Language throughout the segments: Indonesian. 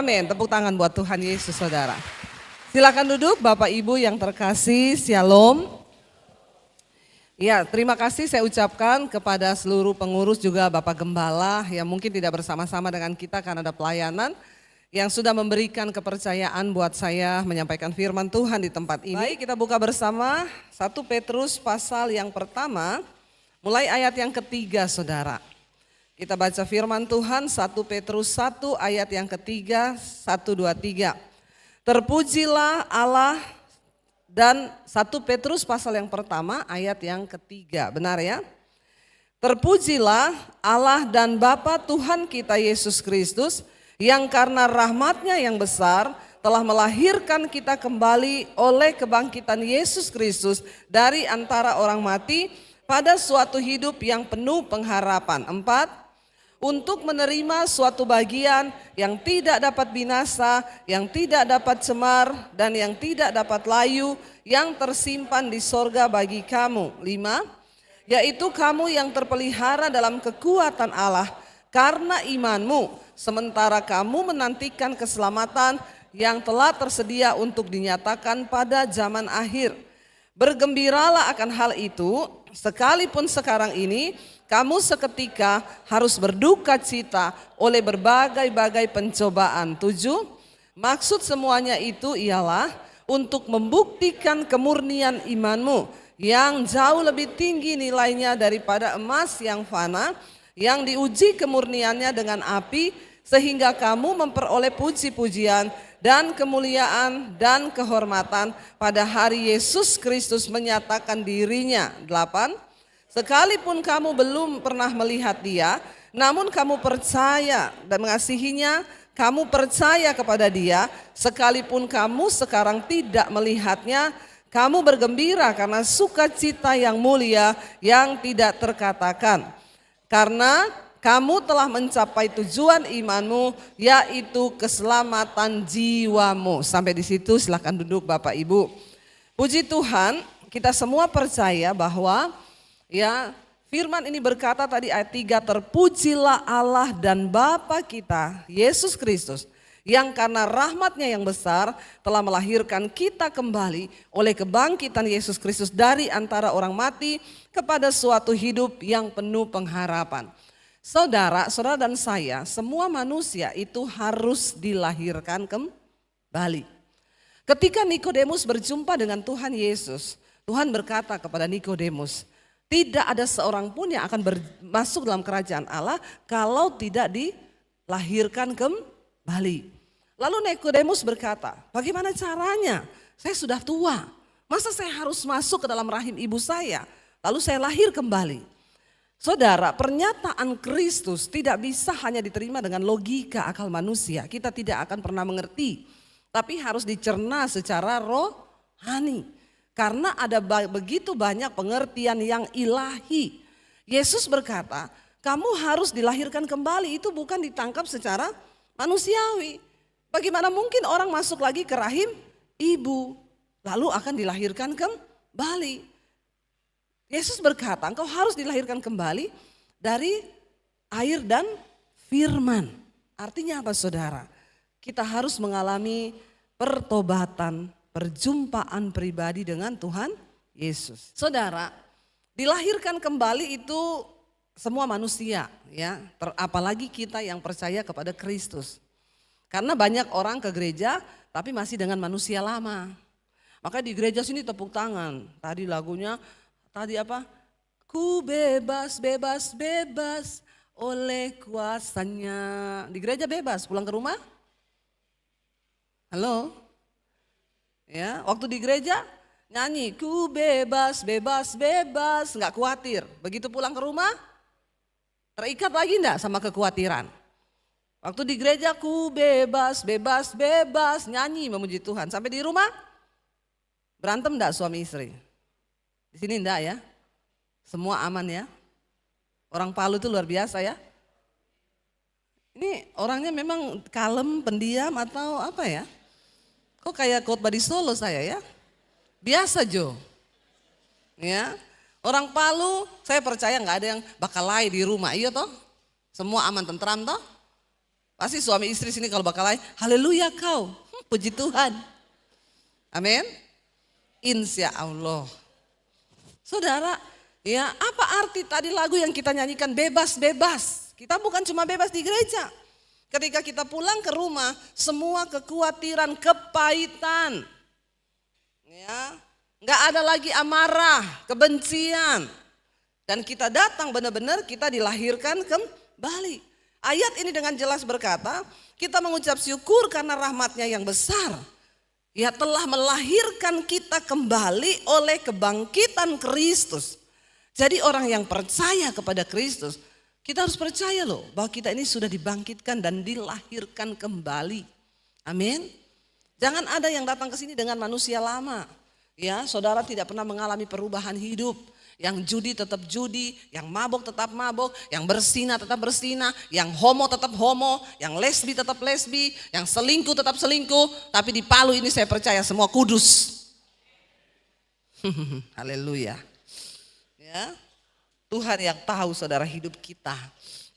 Amin. Tepuk tangan buat Tuhan Yesus, saudara. Silakan duduk, Bapak Ibu yang terkasih. Shalom. Ya, terima kasih saya ucapkan kepada seluruh pengurus juga Bapak Gembala yang mungkin tidak bersama-sama dengan kita karena ada pelayanan yang sudah memberikan kepercayaan buat saya menyampaikan firman Tuhan di tempat ini. Baik, kita buka bersama 1 Petrus pasal yang pertama, mulai ayat yang ketiga, saudara. Kita baca firman Tuhan 1 Petrus 1 ayat yang ketiga, 1, 2, 3. Terpujilah Allah dan 1 Petrus pasal yang pertama ayat yang ketiga, benar ya? Terpujilah Allah dan Bapa Tuhan kita Yesus Kristus yang karena rahmat-Nya yang besar telah melahirkan kita kembali oleh kebangkitan Yesus Kristus dari antara orang mati pada suatu hidup yang penuh pengharapan. 4. Untuk menerima suatu bagian yang tidak dapat binasa, yang tidak dapat cemar, dan yang tidak dapat layu, yang tersimpan di sorga bagi kamu. 5. Yaitu kamu yang terpelihara dalam kekuatan Allah karena imanmu, sementara kamu menantikan keselamatan yang telah tersedia untuk dinyatakan pada zaman akhir. Bergembiralah akan hal itu, sekalipun sekarang ini kamu seketika harus berduka cita oleh berbagai-bagai pencobaan. 7. Maksud semuanya itu ialah untuk membuktikan kemurnian imanmu yang jauh lebih tinggi nilainya daripada emas yang fana, yang diuji kemurniannya dengan api, sehingga kamu memperoleh puji-pujian dan kemuliaan dan kehormatan pada hari Yesus Kristus menyatakan dirinya. 8. Sekalipun kamu belum pernah melihat Dia, namun kamu percaya dan mengasihinya, kamu percaya kepada Dia, sekalipun kamu sekarang tidak melihatnya, kamu bergembira karena sukacita yang mulia yang tidak terkatakan. Karena kamu telah mencapai tujuan imanmu, yaitu keselamatan jiwamu. Sampai di situ silakan duduk Bapak Ibu. Puji Tuhan, kita semua percaya bahwa ya, firman ini berkata tadi ayat 3, terpujilah Allah dan Bapa kita, Yesus Kristus, yang karena rahmat-Nya yang besar telah melahirkan kita kembali oleh kebangkitan Yesus Kristus dari antara orang mati kepada suatu hidup yang penuh pengharapan. Saudara dan saya, semua manusia itu harus dilahirkan kembali. Ketika Nikodemus berjumpa dengan Tuhan Yesus, Tuhan berkata kepada Nikodemus, tidak ada seorang pun yang akan masuk dalam kerajaan Allah kalau tidak dilahirkan kembali. Lalu Nikodemus berkata, bagaimana caranya? Saya sudah tua, masa saya harus masuk ke dalam rahim ibu saya, lalu saya lahir kembali? Saudara, pernyataan Kristus tidak bisa hanya diterima dengan logika akal manusia. Kita tidak akan pernah mengerti, tapi harus dicerna secara rohani. Karena ada begitu banyak pengertian yang ilahi. Yesus berkata, kamu harus dilahirkan kembali, itu bukan ditangkap secara manusiawi. Bagaimana mungkin orang masuk lagi ke rahim ibu, lalu akan dilahirkan kembali? Yesus berkata, engkau harus dilahirkan kembali dari air dan firman. Artinya apa, saudara? Kita harus mengalami pertobatan, perjumpaan pribadi dengan Tuhan Yesus. Saudara, dilahirkan kembali itu semua manusia, ya, apalagi kita yang percaya kepada Kristus. Karena banyak orang ke gereja tapi masih dengan manusia lama. Maka di gereja sini tepuk tangan. Tadi lagunya, tadi apa? Ku bebas, bebas, bebas oleh kuasanya. Di gereja bebas, pulang ke rumah? Halo? Ya, waktu di gereja nyanyi, ku bebas, bebas, bebas, nggak khawatir. Begitu pulang ke rumah, terikat lagi enggak sama kekhawatiran? Waktu di gereja, ku bebas, bebas, bebas, nyanyi memuji Tuhan. Sampai di rumah, berantem enggak suami istri? Di sini enggak ya? Semua aman ya? Orang Palu itu luar biasa ya? Ini orangnya memang kalem, pendiam atau apa ya? Kok kayak khotbah di Solo saya ya? Biasa Jo. Ya. Orang Palu saya percaya nggak ada yang bakal lari di rumah, iya toh? Semua aman tentram toh? Pasti suami istri sini kalau bakal lain, haleluya kau, puji Tuhan. Amin. Insya Allah. Saudara, ya apa arti tadi lagu yang kita nyanyikan bebas-bebas? Kita bukan cuma bebas di gereja. Ketika kita pulang ke rumah, semua kekhawatiran, kepahitan, ya, nggak ada lagi amarah, kebencian. Dan kita datang benar-benar kita dilahirkan kembali. Ayat ini dengan jelas berkata, kita mengucap syukur karena rahmat-Nya yang besar. Ya telah melahirkan kita kembali oleh kebangkitan Kristus. Jadi orang yang percaya kepada Kristus, kita harus percaya loh bahwa kita ini sudah dibangkitkan dan dilahirkan kembali. Amin. Jangan ada yang datang ke sini dengan manusia lama. Ya, saudara tidak pernah mengalami perubahan hidup. Yang judi tetap judi, yang mabok tetap mabok, yang berzina tetap berzina, yang homo tetap homo, yang lesbi tetap lesbi, yang selingkuh tetap selingkuh. Tapi di Palu ini saya percaya semua kudus. Haleluya. Ya, Tuhan yang tahu saudara hidup kita.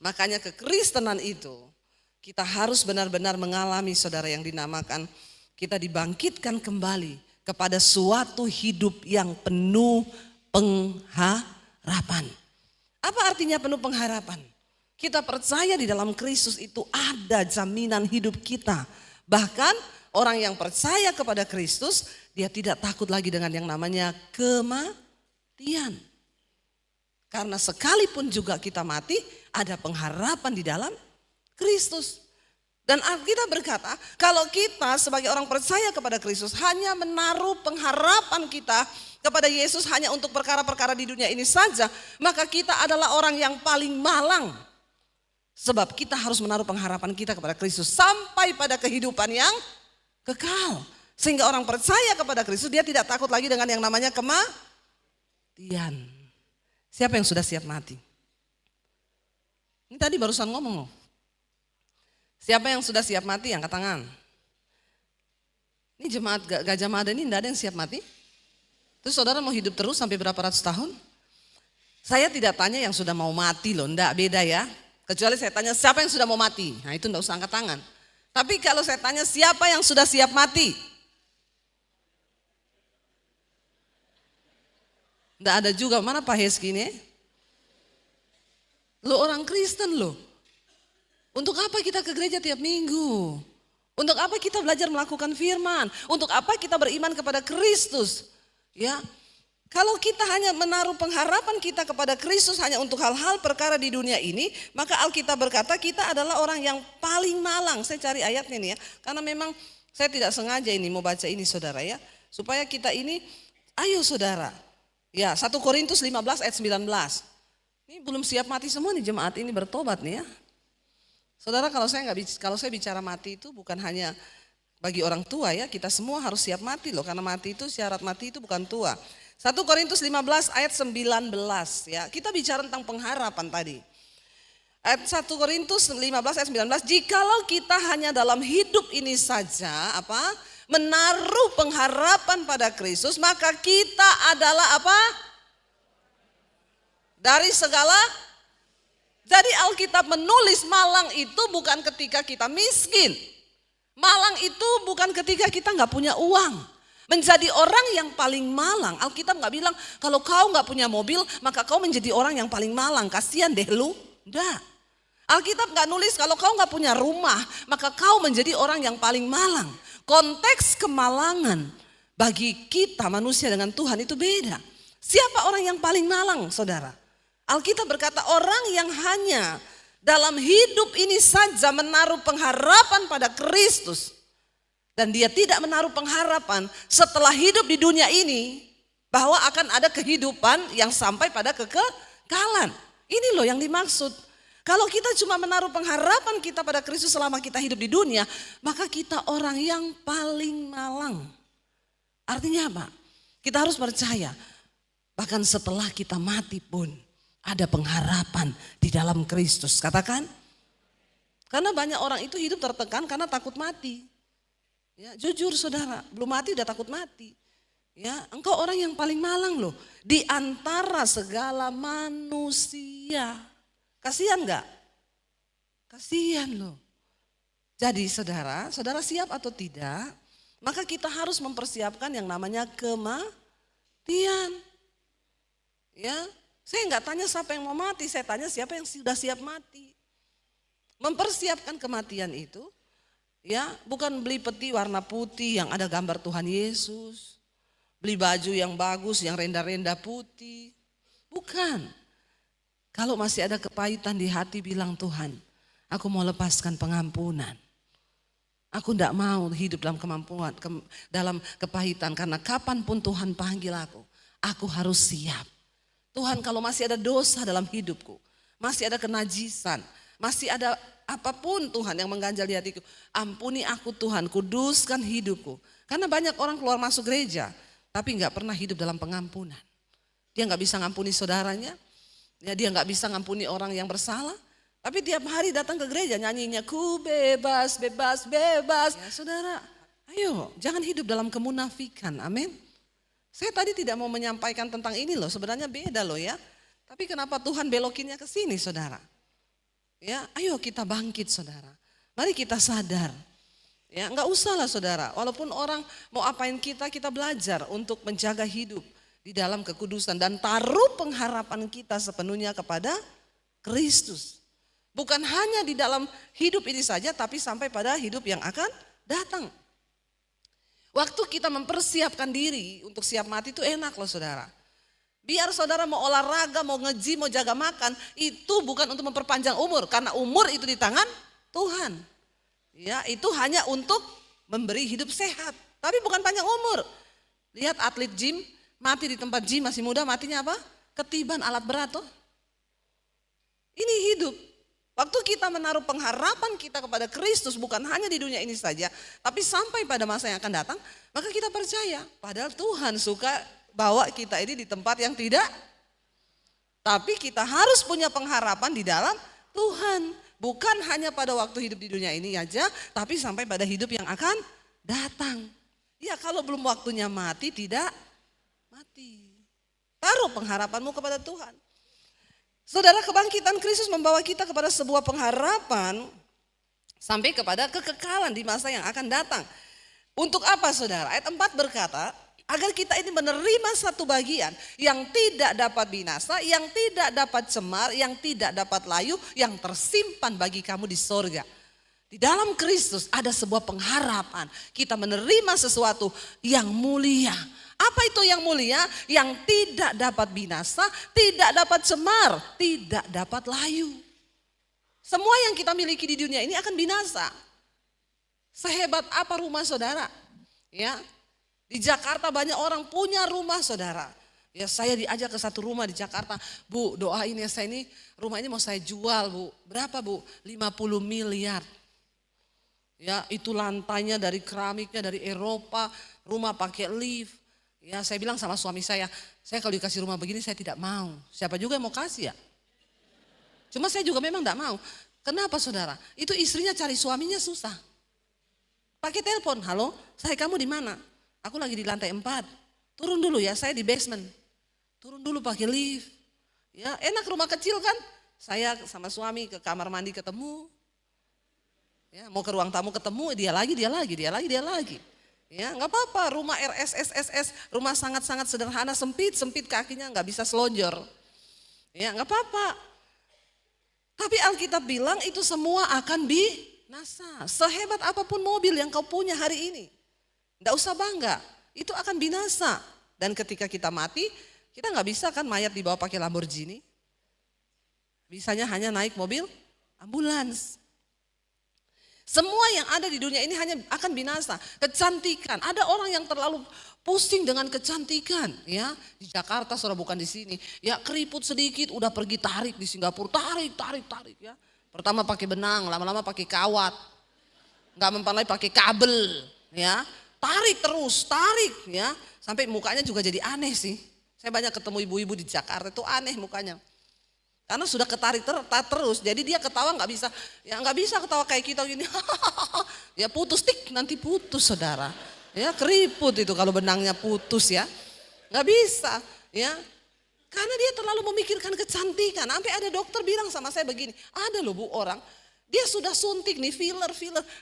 Makanya kekristenan itu kita harus benar-benar mengalami saudara yang dinamakan kita dibangkitkan kembali kepada suatu hidup yang penuh pengharapan. Apa artinya penuh pengharapan? Kita percaya di dalam Kristus itu ada jaminan hidup kita. Bahkan orang yang percaya kepada Kristus, dia tidak takut lagi dengan yang namanya kematian. Karena sekalipun juga kita mati, ada pengharapan di dalam Kristus. Dan Alkitab berkata, kalau kita sebagai orang percaya kepada Kristus hanya menaruh pengharapan kita kepada Yesus hanya untuk perkara-perkara di dunia ini saja, maka kita adalah orang yang paling malang. Sebab kita harus menaruh pengharapan kita kepada Kristus sampai pada kehidupan yang kekal. Sehingga orang percaya kepada Kristus, dia tidak takut lagi dengan yang namanya kematian. Siapa yang sudah siap mati? Ini tadi barusan ngomong loh. Siapa yang sudah siap mati? Angkat tangan. Ini jemaat Gajah Mada ini tidak ada yang siap mati? Terus saudara mau hidup terus sampai berapa ratus tahun? Saya tidak tanya yang sudah mau mati loh, enggak, beda ya. Kecuali saya tanya siapa yang sudah mau mati, nah itu enggak usah angkat tangan. Tapi kalau saya tanya siapa yang sudah siap mati? Enggak ada juga, mana Pak Heski ini? Lo orang Kristen loh. Untuk apa kita ke gereja tiap minggu? Untuk apa kita belajar melakukan firman? Untuk apa kita beriman kepada Kristus? Ya, kalau kita hanya menaruh pengharapan kita kepada Kristus hanya untuk hal-hal perkara di dunia ini, maka Alkitab berkata kita adalah orang yang paling malang. Saya cari ayatnya nih ya, karena memang saya tidak sengaja ini mau baca ini saudara ya, supaya kita ini, ayo saudara, ya 1 Korintus 15 ayat 19. Ini belum siap mati semua nih jemaat ini bertobat nih ya. Saudara kalau saya bicara mati itu bukan hanya bagi orang tua ya, kita semua harus siap mati loh, karena mati itu syarat mati itu bukan tua. 1 Korintus 15 ayat 19 ya. Kita bicara tentang pengharapan tadi. Ayat 1 Korintus 15 ayat 19, jikalau kita hanya dalam hidup ini saja menaruh pengharapan pada Kristus, maka kita adalah dari segala. Jadi Alkitab menulis malang itu bukan ketika kita miskin. Malang itu bukan ketika kita nggak punya uang. Menjadi orang yang paling malang, Alkitab nggak bilang kalau kau nggak punya mobil maka kau menjadi orang yang paling malang. Kasihan deh lu, enggak. Alkitab nggak nulis kalau kau nggak punya rumah maka kau menjadi orang yang paling malang. Konteks kemalangan bagi kita manusia dengan Tuhan itu beda. Siapa orang yang paling malang, saudara? Alkitab berkata orang yang hanya dalam hidup ini saja menaruh pengharapan pada Kristus. Dan dia tidak menaruh pengharapan setelah hidup di dunia ini bahwa akan ada kehidupan yang sampai pada kekekalan. Ini loh yang dimaksud. Kalau kita cuma menaruh pengharapan kita pada Kristus selama kita hidup di dunia, maka kita orang yang paling malang. Artinya apa? Kita harus percaya bahkan setelah kita mati pun ada pengharapan di dalam Kristus. Katakan. Karena banyak orang itu hidup tertekan karena takut mati. Ya, jujur saudara, belum mati udah takut mati. Ya, engkau orang yang paling malang loh di antara segala manusia. Kasihan enggak? Kasihan loh. Jadi saudara siap atau tidak? Maka kita harus mempersiapkan yang namanya kematian. Ya, saya nggak tanya siapa yang mau mati, saya tanya siapa yang sudah siap mati. Mempersiapkan kematian itu, ya bukan beli peti warna putih yang ada gambar Tuhan Yesus, beli baju yang bagus, yang renda-renda putih, bukan. Kalau masih ada kepahitan di hati, bilang Tuhan, aku mau lepaskan pengampunan. Aku tidak mau hidup dalam kemampuan, dalam kepahitan, karena kapanpun Tuhan panggil aku harus siap. Tuhan, kalau masih ada dosa dalam hidupku, masih ada kenajisan, masih ada apapun Tuhan yang mengganjal di hatiku, ampuni aku Tuhan, kuduskan hidupku. Karena banyak orang keluar masuk gereja, tapi nggak pernah hidup dalam pengampunan. Dia nggak bisa ngampuni saudaranya, ya dia nggak bisa ngampuni orang yang bersalah. Tapi tiap hari datang ke gereja nyanyinya, ku bebas, bebas, bebas. Ya saudara, ayo jangan hidup dalam kemunafikan, amin. Saya tadi tidak mau menyampaikan tentang ini loh, sebenarnya beda loh ya. Tapi kenapa Tuhan belokinnya ke sini saudara? Ya, ayo kita bangkit saudara. Mari kita sadar. Ya, enggak usahlah saudara. Walaupun orang mau apain kita belajar untuk menjaga hidup di dalam kekudusan dan taruh pengharapan kita sepenuhnya kepada Kristus. Bukan hanya di dalam hidup ini saja, tapi sampai pada hidup yang akan datang. Waktu kita mempersiapkan diri untuk siap mati itu enak loh saudara. Biar saudara mau olahraga, mau nge-gym, mau jaga makan, itu bukan untuk memperpanjang umur. Karena umur itu di tangan Tuhan. Ya, itu hanya untuk memberi hidup sehat. Tapi bukan panjang umur. Lihat atlet gym, mati di tempat gym masih muda, matinya apa? Ketiban alat berat tuh. Ini hidup. Waktu kita menaruh pengharapan kita kepada Kristus, bukan hanya di dunia ini saja, tapi sampai pada masa yang akan datang, maka kita percaya. Padahal Tuhan suka bawa kita ini di tempat yang tidak. Tapi kita harus punya pengharapan di dalam Tuhan. Bukan hanya pada waktu hidup di dunia ini aja, tapi sampai pada hidup yang akan datang. Ya kalau belum waktunya mati, tidak mati. Taruh pengharapanmu kepada Tuhan. Saudara, kebangkitan Kristus membawa kita kepada sebuah pengharapan sampai kepada kekekalan di masa yang akan datang. Untuk apa saudara? Ayat 4 berkata, agar kita ini menerima satu bagian yang tidak dapat binasa, yang tidak dapat cemar, yang tidak dapat layu, yang tersimpan bagi kamu di sorga. Di dalam Kristus ada sebuah pengharapan. Kita menerima sesuatu yang mulia. Apa itu yang mulia? Yang tidak dapat binasa, tidak dapat cemar, tidak dapat layu. Semua yang kita miliki di dunia ini akan binasa. Sehebat apa rumah saudara? Ya, di Jakarta banyak orang punya rumah saudara. Ya saya diajak ke satu rumah di Jakarta. Bu, doain ya saya ini, rumah ini mau saya jual bu. Berapa bu? 50 miliar. Ya itu lantainya dari keramiknya dari Eropa, rumah pakai lift. Ya saya bilang sama suami saya kalau dikasih rumah begini saya tidak mau. Siapa juga yang mau kasih ya? Cuma saya juga memang tidak mau. Kenapa saudara? Itu istrinya cari suaminya susah. Pakai telepon, halo, saya kamu di mana? Aku lagi di lantai 4. Turun dulu ya, saya di basement. Turun dulu pakai lift. Ya enak rumah kecil kan? Saya sama suami ke kamar mandi ketemu. Ya mau ke ruang tamu ketemu, dia lagi. Ya nggak apa-apa, rumah RSSSS, rumah sangat-sangat sederhana, sempit kakinya nggak bisa selonjor. Ya nggak apa-apa. Tapi Alkitab bilang itu semua akan binasa. Sehebat apapun mobil yang kau punya hari ini, nggak usah bangga, itu akan binasa. Dan ketika kita mati, kita nggak bisa kan mayat dibawa pakai Lamborghini. Bisanya hanya naik mobil ambulans. Semua yang ada di dunia ini hanya akan binasa. Kecantikan, ada orang yang terlalu pusing dengan kecantikan, ya. Di Jakarta saudara, bukan di sini. Ya keriput sedikit udah pergi tarik, di Singapura tarik ya. Pertama pakai benang, lama-lama pakai kawat. Enggak mempan lagi pakai kabel, ya. Tarik terus, ya. Sampai mukanya juga jadi aneh sih. Saya banyak ketemu ibu-ibu di Jakarta itu aneh mukanya. Karena sudah ketarik terus, jadi dia ketawa nggak bisa ketawa kayak kita gini, ya putus nanti putus saudara, ya keriput itu kalau benangnya putus ya, nggak bisa, ya, karena dia terlalu memikirkan kecantikan. Sampai ada dokter bilang sama saya begini, ada loh bu orang, Dia sudah suntik nih, filler.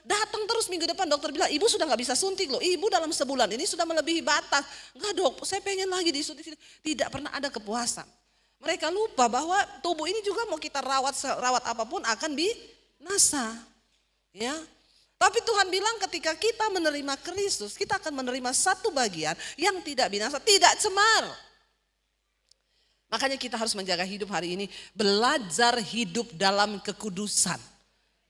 Datang terus minggu depan dokter bilang, ibu sudah gak bisa suntik loh. Ibu dalam sebulan ini sudah melebihi batas. Enggak dok, saya pengen lagi disuntik. Tidak pernah ada kepuasan. Mereka lupa bahwa tubuh ini juga mau kita rawat apapun akan binasa. Ya. Tapi Tuhan bilang ketika kita menerima Kristus, kita akan menerima satu bagian yang tidak binasa, tidak cemar. Makanya kita harus menjaga hidup hari ini, belajar hidup dalam kekudusan.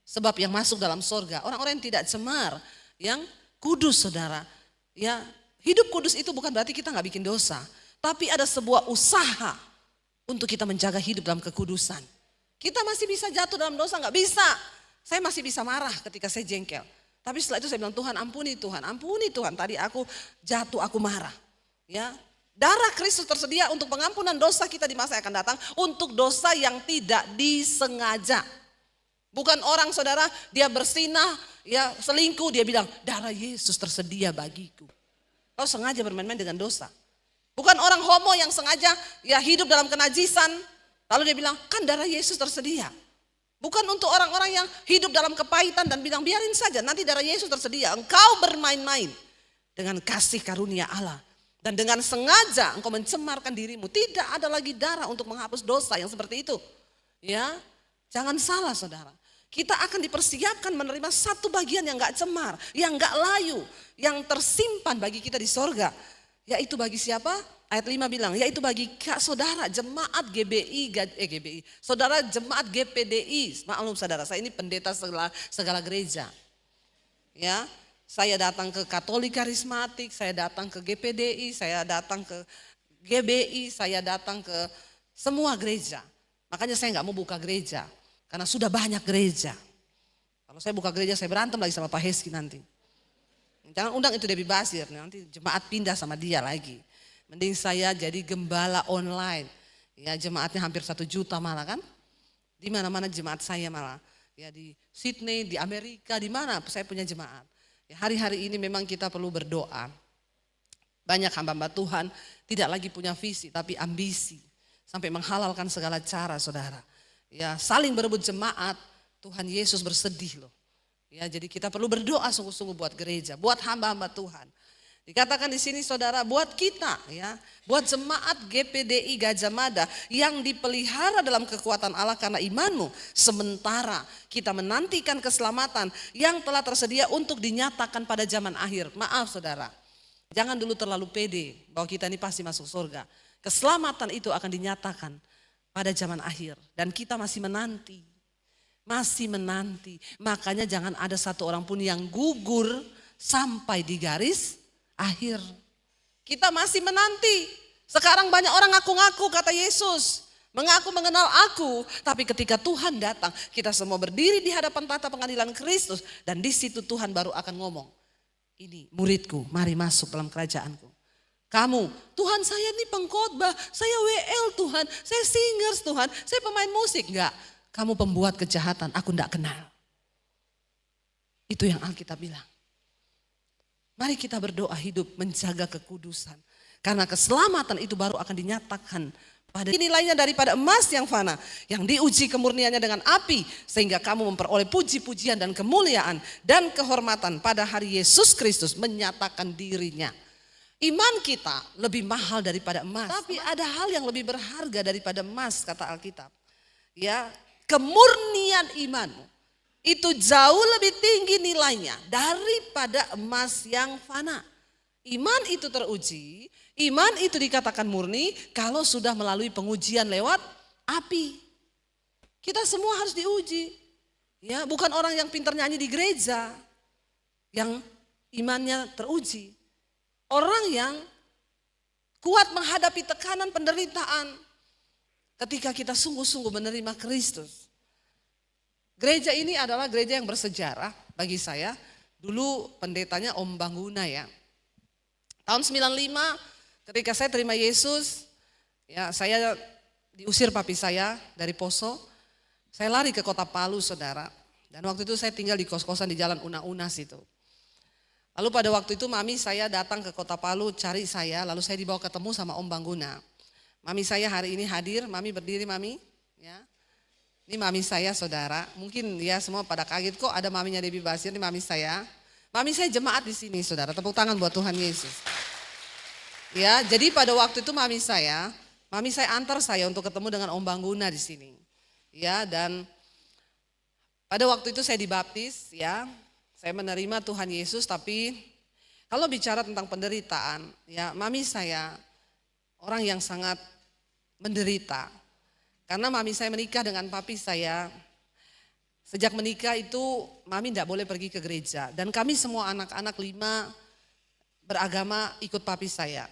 Sebab yang masuk dalam sorga, orang-orang yang tidak cemar, yang kudus saudara. Ya, hidup kudus itu bukan berarti kita gak bikin dosa. Tapi ada sebuah usaha untuk kita menjaga hidup dalam kekudusan. Kita masih bisa jatuh dalam dosa, gak bisa. Saya masih bisa marah ketika saya jengkel. Tapi setelah itu saya bilang, Tuhan ampuni Tuhan. Tadi aku jatuh, aku marah. Ya, darah Kristus tersedia untuk pengampunan dosa kita di masa yang akan datang. Untuk dosa yang tidak disengaja. Bukan orang saudara, dia bersinah, ya selingkuh, dia bilang darah Yesus tersedia bagiku. Kau sengaja bermain-main dengan dosa. Bukan orang homo yang sengaja ya hidup dalam kenajisan, lalu dia bilang kan darah Yesus tersedia. Bukan untuk orang-orang yang hidup dalam kepahitan dan bilang biarin saja nanti darah Yesus tersedia. Engkau bermain-main dengan kasih karunia Allah. Dan dengan sengaja engkau mencemarkan dirimu. Tidak ada lagi darah untuk menghapus dosa yang seperti itu. Ya, jangan salah saudara. Kita akan dipersiapkan menerima satu bagian yang gak cemar, yang gak layu, yang tersimpan bagi kita di sorga. Yaitu bagi siapa? Ayat 5 bilang, yaitu bagi saudara jemaat GBI, saudara jemaat GPDI. Maklum saudara, saya ini pendeta segala gereja. Ya, saya datang ke Katolik Karismatik, saya datang ke GPDI, saya datang ke GBI, saya datang ke semua gereja. Makanya saya gak mau buka gereja. Karena sudah banyak gereja. Kalau saya buka gereja saya berantem lagi sama Pak Heski nanti. Jangan undang itu Debbie Basir, nanti jemaat pindah sama dia lagi. Mending saya jadi gembala online. Ya jemaatnya hampir 1 juta malah kan. Di mana-mana jemaat saya malah. Ya di Sydney, di Amerika, di mana saya punya jemaat. Ya, hari-hari ini memang kita perlu berdoa. Banyak hamba-hamba Tuhan tidak lagi punya visi tapi ambisi. Sampai menghalalkan segala cara saudara. Ya, saling berebut jemaat, Tuhan Yesus bersedih loh. Ya, jadi kita perlu berdoa sungguh-sungguh buat gereja, buat hamba-hamba Tuhan. Dikatakan di sini saudara, buat kita ya, buat jemaat GPDI Gajah Mada yang dipelihara dalam kekuatan Allah karena imanmu. Sementara kita menantikan keselamatan yang telah tersedia untuk dinyatakan pada zaman akhir. Maaf saudara, jangan dulu terlalu pede bahwa kita ini pasti masuk surga. Keselamatan itu akan dinyatakan pada zaman akhir dan kita masih menanti. Makanya jangan ada satu orang pun yang gugur sampai di garis akhir. Kita masih menanti. Sekarang banyak orang ngaku-ngaku kata Yesus. Mengaku mengenal aku. Tapi ketika Tuhan datang kita semua berdiri di hadapan tahta pengadilan Kristus. Dan di situ Tuhan baru akan ngomong. Ini muridku, mari masuk dalam kerajaanku. Kamu, Tuhan saya ini pengkhotbah, saya WL Tuhan, saya singers Tuhan, saya pemain musik. Enggak, kamu pembuat kejahatan, aku enggak kenal. Itu yang Alkitab bilang. Mari kita berdoa hidup menjaga kekudusan. Karena keselamatan itu baru akan dinyatakan pada nilainya daripada emas yang fana. Yang diuji kemurniannya dengan api. Sehingga kamu memperoleh puji-pujian dan kemuliaan dan kehormatan pada hari Yesus Kristus menyatakan dirinya. Iman kita lebih mahal daripada emas. Tapi ada hal yang lebih berharga daripada emas kata Alkitab. Ya, kemurnian imanmu itu jauh lebih tinggi nilainya daripada emas yang fana. Iman itu teruji, iman itu dikatakan murni kalau sudah melalui pengujian lewat api. Kita semua harus diuji. Ya, bukan orang yang pintar nyanyi di gereja yang imannya teruji. Orang yang kuat menghadapi tekanan penderitaan ketika kita sungguh-sungguh menerima Kristus. Gereja ini adalah gereja yang bersejarah bagi saya. Dulu pendetanya Om Bangguna ya. Tahun 95 ketika saya terima Yesus, ya saya diusir papi saya dari Poso. Saya lari ke kota Palu saudara. Dan waktu itu saya tinggal di kos-kosan di Jalan Una-Unas itu. Lalu pada waktu itu mami saya datang ke kota Palu cari saya, lalu saya dibawa ketemu sama Om Bangguna. Mami saya hari ini hadir, mami berdiri mami. Ya. Ini mami saya saudara, mungkin ya semua pada kaget kok ada maminya Debbie Basir, ini mami saya. Mami saya jemaat di sini saudara, tepuk tangan buat Tuhan Yesus. Ya, jadi pada waktu itu mami saya antar saya untuk ketemu dengan Om Bangguna di sini. Ya, dan pada waktu itu saya dibaptis ya, saya menerima Tuhan Yesus, tapi kalau bicara tentang penderitaan, ya mami saya orang yang sangat menderita. Karena mami saya menikah dengan papi saya, sejak menikah itu mami tidak boleh pergi ke gereja. Dan kami semua anak-anak 5 beragama ikut papi saya.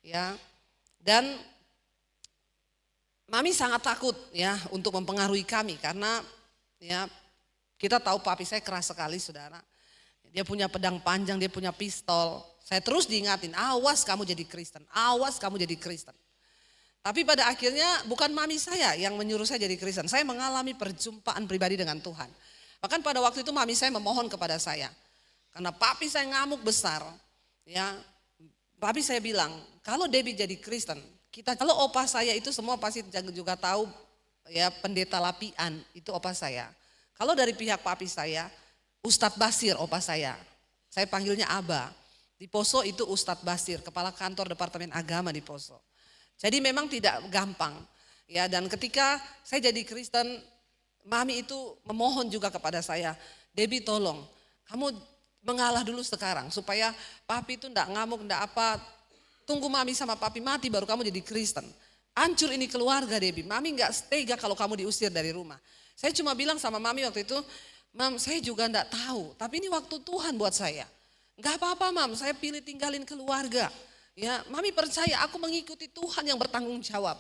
Ya, dan mami sangat takut ya untuk mempengaruhi kami karena ya kita tahu papi saya keras sekali saudara. Dia punya pedang panjang, dia punya pistol. Saya terus diingatin, awas kamu jadi Kristen, awas kamu jadi Kristen. Tapi pada akhirnya bukan mami saya yang menyuruh saya jadi Kristen. Saya mengalami perjumpaan pribadi dengan Tuhan. Bahkan pada waktu itu mami saya memohon kepada saya. Karena papi saya ngamuk besar. Ya, papi saya bilang, kalau Debbie jadi Kristen, kalau opa saya itu semua pasti juga tahu ya pendeta Lapian, itu opa saya. Kalau dari pihak papi saya, Ustadz Basir opa saya. Saya panggilnya Aba. Di Poso itu Ustadz Basir, kepala kantor Departemen Agama di Poso. Jadi memang tidak gampang. Ya, dan ketika saya jadi Kristen, mami itu memohon juga kepada saya, Debbie tolong, kamu mengalah dulu sekarang supaya papi itu enggak ngamuk, enggak apa. Tunggu mami sama papi mati baru kamu jadi Kristen. Hancur ini keluarga Debbie, mami enggak tega kalau kamu diusir dari rumah. Saya cuma bilang sama mami waktu itu, Mam saya juga enggak tahu, tapi ini waktu Tuhan buat saya. Enggak apa-apa Mam, saya pilih tinggalin keluarga. Ya, mami percaya aku mengikuti Tuhan yang bertanggung jawab.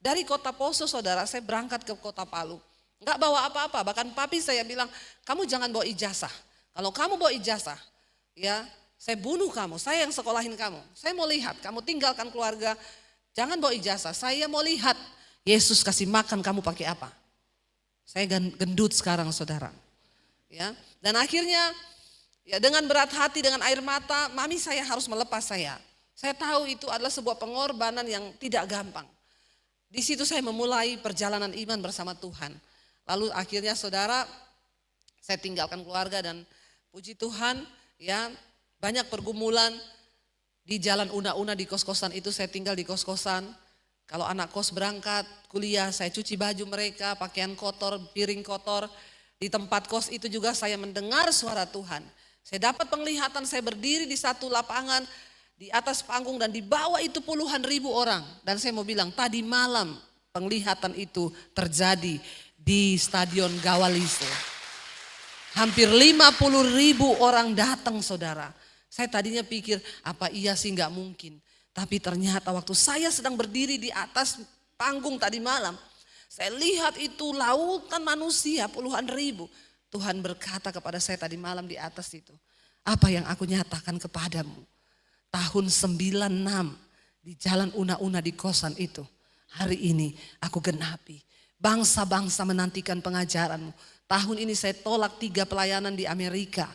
Dari kota Poso saudara, saya berangkat ke kota Palu. Enggak bawa apa-apa, bahkan papi saya bilang, kamu jangan bawa ijazah. Kalau kamu bawa ijazah, ya saya bunuh kamu, saya yang sekolahin kamu. Saya mau lihat, kamu tinggalkan keluarga, jangan bawa ijazah. Saya mau lihat Yesus kasih makan kamu pakai apa. Saya gendut sekarang saudara. Ya, dan akhirnya ya dengan berat hati, dengan air mata, mami saya harus melepas saya. Saya tahu itu adalah sebuah pengorbanan yang tidak gampang. Di situ saya memulai perjalanan iman bersama Tuhan. Lalu akhirnya saudara, saya tinggalkan keluarga dan puji Tuhan ya banyak pergumulan di jalan Una-Una di kos-kosan itu saya tinggal di kos-kosan. Kalau anak kos berangkat kuliah saya cuci baju mereka, pakaian kotor, piring kotor. Di tempat kos itu juga saya mendengar suara Tuhan. Saya dapat penglihatan, saya berdiri di satu lapangan di atas panggung dan di bawah itu puluhan ribu orang. Dan saya mau bilang tadi malam penglihatan itu terjadi di Stadion Gawaliso. Hampir 50.000 orang datang saudara. Saya tadinya pikir apa iya sih nggak mungkin. Tapi ternyata waktu saya sedang berdiri di atas panggung tadi malam. Saya lihat itu lautan manusia puluhan ribu. Tuhan berkata kepada saya tadi malam di atas itu. Apa yang aku nyatakan kepadamu. Tahun 96 di jalan Una-Una di kosan itu. Hari ini aku genapi. Bangsa-bangsa menantikan pengajaranmu. Tahun ini saya tolak 3 pelayanan di Amerika.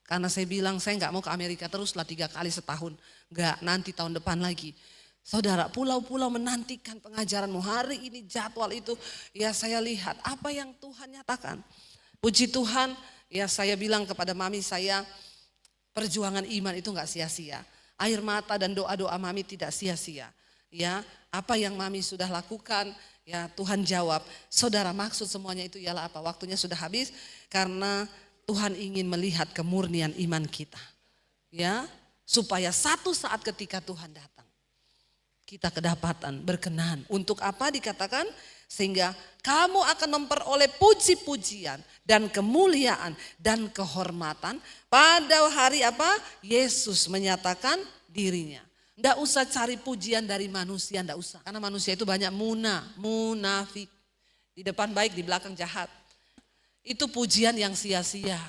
Karena saya bilang saya gak mau ke Amerika teruslah 3 kali setahun. Gak, nanti tahun depan lagi. Saudara, pulau-pulau menantikan pengajaranmu. Hari ini jadwal itu ya saya lihat apa yang Tuhan nyatakan. Puji Tuhan, ya saya bilang kepada mami saya, perjuangan iman itu gak sia-sia. Air mata dan doa-doa mami tidak sia-sia. Ya, apa yang mami sudah lakukan, ya Tuhan jawab. Saudara, maksud semuanya itu ialah apa? Waktunya sudah habis karena Tuhan ingin melihat kemurnian iman kita. Ya, supaya satu saat ketika Tuhan datang, kita kedapatan berkenan. Untuk apa dikatakan? Sehingga kamu akan memperoleh puji-pujian dan kemuliaan dan kehormatan pada hari apa? Yesus menyatakan dirinya. Nggak usah cari pujian dari manusia, nggak usah. Karena manusia itu banyak munafik. Di depan baik, di belakang jahat. Itu pujian yang sia-sia.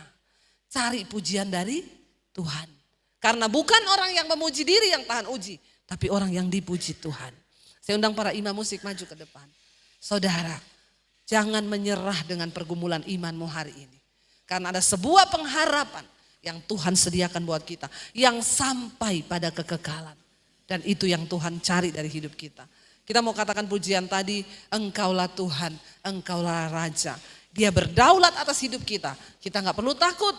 Cari pujian dari Tuhan. Karena bukan orang yang memuji diri yang tahan uji. Tapi orang yang dipuji Tuhan. Saya undang para imam musik maju ke depan. Saudara, jangan menyerah dengan pergumulan imanmu hari ini. Karena ada sebuah pengharapan yang Tuhan sediakan buat kita. Yang sampai pada kekekalan. Dan itu yang Tuhan cari dari hidup kita. Kita mau katakan pujian tadi, Engkaulah Tuhan, Engkaulah Raja. Dia berdaulat atas hidup kita. Kita nggak perlu takut.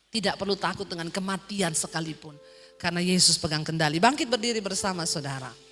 Tidak perlu takut dengan kematian sekalipun. Karena Yesus pegang kendali. Bangkit berdiri bersama saudara.